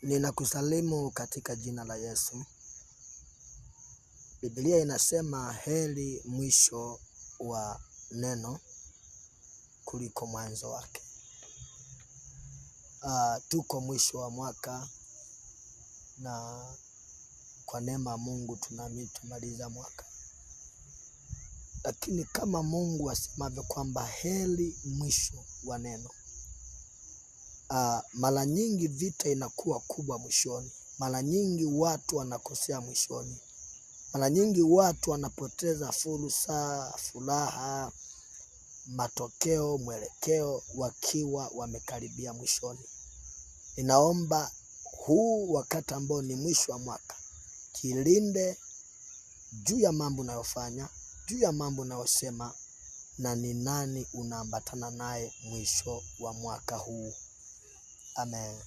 Ninakusalimu katika jina la Yesu. Biblia inasema heri mwisho wa neno kuliko mwanzo wake. Tuko mwisho wa mwaka na kwa neema Mungu tumaliza mwaka. Lakini kama Mungu asemavyo kwamba heri mwisho wa neno. Mara nyingi vita inakuwa kubwa mwishoni. Mara nyingi watu wanakosea mwishoni. Mara nyingi watu wanapoteza fursa, furaha, matokeo, mwelekeo wakiwa wamekaribia mwishoni. Ninaomba huu wakati ambao ni mwisho wa mwaka, jilinde juu ya mambo unayofanya, juu ya mambo unayosema na ni nani unaambatana naye mwisho wa mwaka huu. Amen.